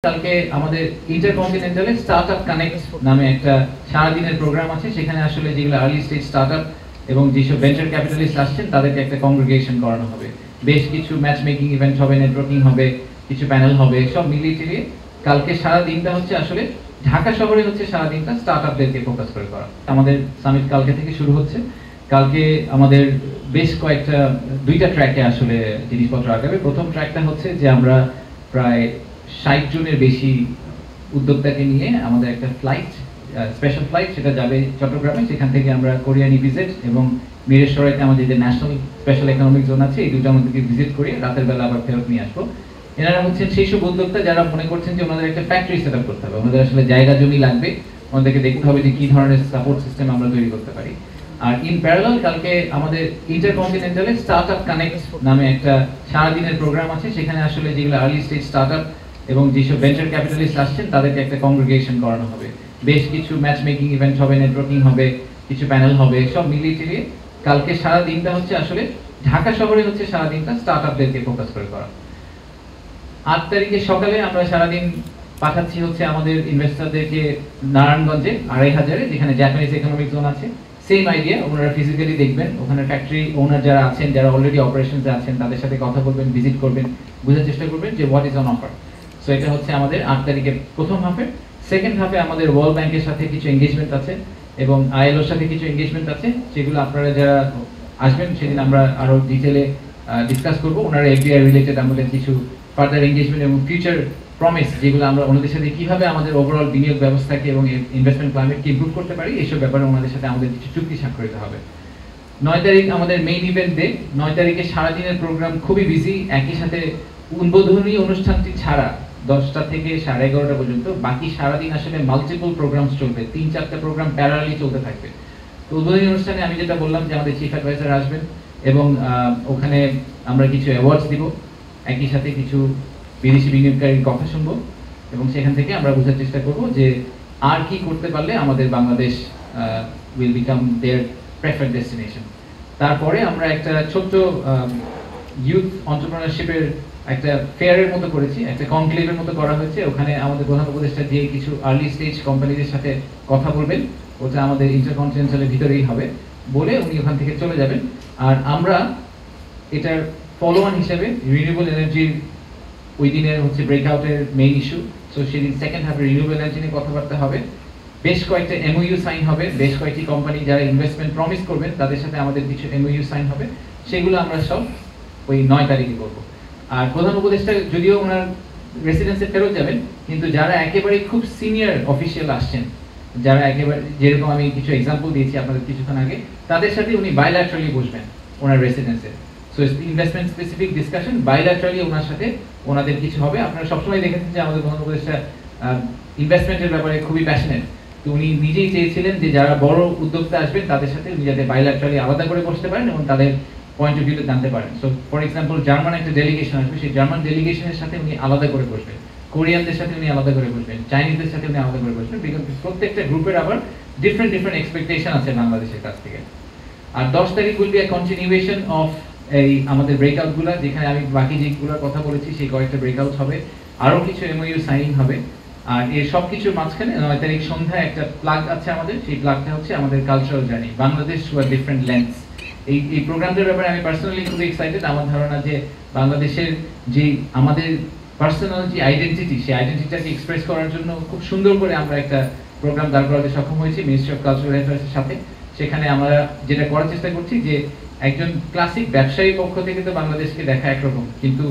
কালকে আমাদের ইন্টারকন্টিনেন্টালে startup connect নামে একটা সারাদিনের প্রোগ্রাম আছে। সেখানে আসলে যেগুলো আর্লি স্টেজ স্টার্টআপ এবং যেসব ভেঞ্চার ক্যাপিটালিস্ট আসছেন তাদেরকে একটা কংগ্রিগেশন করানো হবে। বেশ কিছু ম্যাচ মেকিং ইভেন্ট হবে, নেটওয়ার্কিং হবে, কিছু প্যানেল হবে, সব মিলিয়ে টিলিয়ে কালকে সারা দিনটা হচ্ছে আসলে ঢাকা শহরে হচ্ছে সারা দিনটা স্টার্টআপদেরকে ফোকাস করে করা। আমাদের সামিট কালকে থেকে শুরু হচ্ছে। কালকে আমাদের বেশ কয়েকটা দুইটা ট্র্যাকে আসলে জিনিসপত্র আগাবে। প্রথম ট্র্যাকটা হচ্ছে যে আমরা প্রায় 60 জনের বেশি উদ্যোক্তাকে নিয়ে আমাদের একটা ফ্লাইট, স্পেশাল ফ্লাইট, সেটা যাবে চট্টগ্রামে। সেখান থেকে আমরা কোরিয়ান ইপিজেড এবং মিরেশ্বরাইতে আমাদের যে ন্যাশনাল স্পেশাল ইকোনমিক জোন আছে, এই দুটোর মধ্যে ভিজিট করে রাতের বেলা আবার ফেরত নিয়ে আসবো। এনারা হচ্ছেন সেই সব উদ্যোক্তা যারা মনে করছেন যে ওনাদের একটা ফ্যাক্টরি সেট আপ করতে হবে, ওনাদের আসলে জায়গা জমি লাগবে, ওনাদেরকে দেখতে হবে যে কি ধরনের সাপোর্ট সিস্টেম আমরা তৈরি করতে পারি। আর ইন প্যারালাল কালকে আমাদের ইন্টারকন্টিনেন্টালে স্টার্টআপ কানেক্ট নামে একটা সারাদিনের প্রোগ্রাম আছে। সেখানে আসলে যেগুলো আর্লি স্টেজ স্টার্টআপ এবং যেসব ভেঞ্চার ক্যাপিটালিস্ট আসছেন তাদেরকে একটা কংগ্রিগেশন করানো হবে। বেশ কিছু ম্যাচ মেকিং ইভেন্ট হবে, নেটওয়ার্কিং হবে, কিছু প্যানেল হবে, সব মিলিয়ে টিলিয়ে কালকে সারা দিনটা হচ্ছে আসলে ঢাকা শহরে হচ্ছে সারা দিনটা স্টার্টআপদেরকে ফোকাস করে করা। 8 তারিখে সকালে আমরা সারাদিন পাঠাচ্ছি হচ্ছে আমাদের ইনভেস্টরদেরকে নারায়ণগঞ্জে 2500-এ, যেখানে জাপানিজ ইকোনমিক জোন আছে। সেম আইডিয়া, ওনারা ফিজিক্যালি দেখবেন, ওখানে ফ্যাক্টরি ওনার যারা আছেন, যারা অলরেডি অপারেশনসে আছেন, তাদের সাথে কথা বলবেন, ভিজিট করবেন, বোঝার চেষ্টা করবেন যে what is on offer. So এটা হচ্ছে আমাদের 8 তারিখের প্রথম হাফে। সেকেন্ড হাফে আমাদের ওয়ার্ল্ড ব্যাংকের সাথে কিছু এঙ্গেজমেন্ট আছে এবং আইএলওর সাথে কিছু এঙ্গেজমেন্ট আছে, যেগুলো আপনারা যারা আসবেন সেদিন আমরা আরো ডিটেলে ডিসকাস করব। ওনারা এফডিআই রিলেটেড আমাদের কিছু ফার্দার এঙ্গেজমেন্ট এবং ফিউচার প্রমিস, যেগুলো আমরা ওনাদের সাথে কিভাবে আমাদের ওভারঅল বিনিয়োগ ব্যবস্থাকে এবং ইনভেস্টমেন্ট ক্লাইমেটকে ইমপ্রুভ করতে পারি, এইসব ব্যাপারে ওনাদের সাথে আমাদের কিছু চুক্তি স্বাক্ষরিত হবে। 9 তারিখ আমাদের মেইন ইভেন্ট ডে। 9 তারিখে সারাদিনের প্রোগ্রাম খুবই বিজি। একই সাথে উদ্বোধনী অনুষ্ঠানটি ছাড়া 10টা থেকে 11:30 পর্যন্ত বাকি সারাদিন আসলে মাল্টিপল প্রোগ্রামস চলবে, 3-4টা প্রোগ্রাম প্যারালালি চলতে থাকবে। তো উদ্বোধনী অনুষ্ঠানে আমি যেটা বললাম যে আমাদের চিফ অ্যাডভাইজার আসবেন এবং ওখানে আমরা কিছু অ্যাওয়ার্ডস দিব, একই সাথে কিছু বিদেশি বিনিয়োগকারীর কথা শুনবো এবং সেখান থেকে আমরা বোঝার চেষ্টা করব যে আর কি করতে পারলে আমাদের Bangladesh will become their preferred destination. তারপরে আমরা একটা ছোট্ট ইউথ এন্টারপ্রেনারশিপের একটা ফেয়ারের মতো করেছি, একটা কনক্লেভের মতো করা হয়েছে। ওখানে আমাদের প্রধান উপদেষ্টা যে কিছু আর্লি স্টেজ কোম্পানিদের সাথে কথা বলবেন, ওটা আমাদের ইন্টারকন্টিনেন্টালের ভিতরেই হবে, বলে উনি ওখান থেকে চলে যাবেন। আর আমরা এটার ফলোয়ান হিসেবে রিনিউয়েবল এনার্জির ওই দিনের হচ্ছে ব্রেকআউটের মেইন ইস্যু। সো সেদিন সেকেন্ড হাফে রিনিউয়েবল এনার্জি নিয়ে কথাবার্তা হবে, বেশ কয়েকটা এমওইউ সাইন হবে, বেশ কয়েকটি কোম্পানি যারা ইনভেস্টমেন্ট প্রমিস করবেন তাদের সাথে আমাদের কিছু এমওইউ সাইন হবে। সেগুলো আমরা সব ওই 9 তারিখে করব। আর প্রধান উপদেষ্টা যদিও ওনার রেসিডেন্সে ফেরত যাবেন, কিন্তু যারা একেবারেই খুব সিনিয়র অফিসিয়াল আসছেন, যারা একেবারে, যেরকম আমি কিছু এক্সাম্পল দিয়েছি আপনাদের কিছুক্ষণ আগে, তাদের সাথে উনি বাইল্যাটারালি বসবেন ওনার রেসিডেন্সে। So investment specific discussion bilaterally ওনার সাথে ওনাদের কিছু হবে। আপনারা সবসময় দেখেছেন যে আমাদের প্রধান উপদেষ্টা ইনভেস্টমেন্টের ব্যাপারে খুবই প্যাশনেট। তো উনি নিজেই চেয়েছিলেন যে যারা বড় উদ্যোক্তা আসবেন তাদের সাথে উনি যাতে বাইল্যাটারালি আলাদা করে বসতে পারেন এবং তাদের পয়েন্ট অফ ভিউতে জানতে পারেন। সো ফর এক্সাম্পল জার্মান একটা ডেলিগেশন আসবে, সেই জার্মান ডেলিগেশনের সাথে উনি আলাদা করে বসবেন, কোরিয়ানদের সাথে উনি আলাদা করে বসবেন, চাইনিজদের সাথে উনি আলাদা করে বসবেন, বিকজ প্রত্যেকটা গ্রুপের আবার ডিফারেন্ট এক্সপেকটেশন আছে বাংলাদেশের কাছ থেকে। আর 10 তারিখ will be a continuation of এই আমাদের ব্রেকআউট গুলা, যেখানে আমি বাকি যেগুলোর কথা বলেছি সেই কয়েকটা ব্রেকআউট হবে, আরো কিছু এমওইউ সাইনিং হবে। আর এর সবকিছুর মাঝখানে 9 তারিখ সন্ধ্যায় একটা প্লাগ আছে আমাদের, সেই প্লাগটা হচ্ছে আমাদের cultural journey, Bangladesh through a different lens. এই প্রোগ্রামটার ব্যাপারে আমি পার্সোনালি খুবই এক্সাইটেড। আমার ধারণা যে বাংলাদেশের যে আমাদের পার্সোনাল যে আইডেন্টিটি, সেই আইডেন্টিটিটাকে এক্সপ্রেস করার জন্য খুব সুন্দর করে আমরা একটা প্রোগ্রাম দাঁড় করাতে সক্ষম হয়েছি মিনিস্ট্রি অফ কালচারাল অ্যাফেয়ার্সের সাথে। সেখানে আমরা যেটা করার চেষ্টা করছি যে একজন ক্লাসিক ব্যবসায়ী পক্ষ থেকে তো বাংলাদেশকে দেখা একরকম, কিন্তু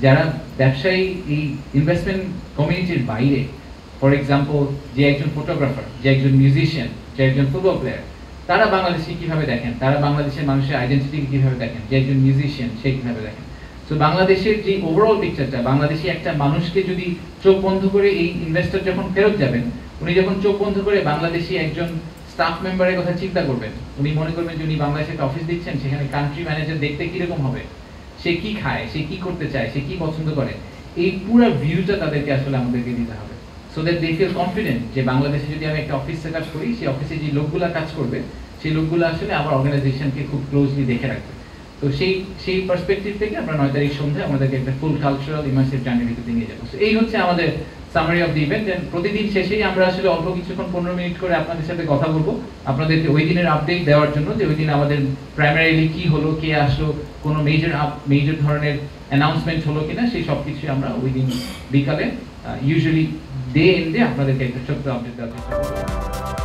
যারা ব্যবসায়ী এই ইনভেস্টমেন্ট কমিউনিটির বাইরে, ফর এক্সাম্পল যে একজন ফটোগ্রাফার, যে একজন মিউজিশিয়ান, যে একজন ফুটবল প্লেয়ার, তারা বাংলাদেশকে কিভাবে দেখেন, তারা বাংলাদেশের মানুষের আইডেন্টিটিকে কিভাবে দেখেন, যে একজন মিউজিশিয়ান সে কিভাবে দেখেন। সো বাংলাদেশের যে ওভারঅল পিকচারটা, বাংলাদেশি একটা মানুষকে যদি চোখ বন্ধ করে, এই ইনভেস্টর যখন ফেরত যাবেন, উনি যখন চোখ বন্ধ করে বাংলাদেশি একজন স্টাফ মেম্বারের কথা চিন্তা করবেন, উনি মনে করবেন যে উনি বাংলাদেশে একটা অফিস দিচ্ছেন, সেখানে কান্ট্রি ম্যানেজার দেখতে কিরকম হবে, সে কি খায়, সে কি করতে চায়, সে কি পছন্দ করে, এই পুরো ভিউটা তাদেরকে আসলে আমাদেরকে দিতে হবে। So that they feel confident যে বাংলাদেশে যদি আমি একটা অফিস সেট আপ করি, সেই অফিসে যে লোকগুলা কাজ করবে, সেই লোকগুলো আসলে আমার অর্গানাইজেশনকে খুব ক্লোজলি দেখে রাখবে। তো সেই পার্সপেক্টিভ থেকে আমরা 9 তারিখ সন্ধ্যায় আমাদেরকে একটা ফুল কালচারাল ইমার্সিভ জার্নির ভিতরে নিয়ে যাবো। এই হচ্ছে আমাদের summary of the event. And প্রতিদিন শেষেই আমরা আসলে অল্প কিছুক্ষণ 15 মিনিট করে আপনাদের সাথে কথা বলবো, আপনাদেরকে ওই দিনের আপডেট দেওয়ার জন্য, যে ওই দিন আমাদের প্রাইমারিলি কি হলো, কে আসলো, কোনো মেজর ধরনের অ্যানাউন্সমেন্ট হলো কিনা, সেই সব কিছুই আমরা ওই দিন বিকালে ইউজুয়ালি ডে এন্ডে আপনাদেরকে একটা ছোট্ট আপডেট দেওয়ার চেষ্টা করবো।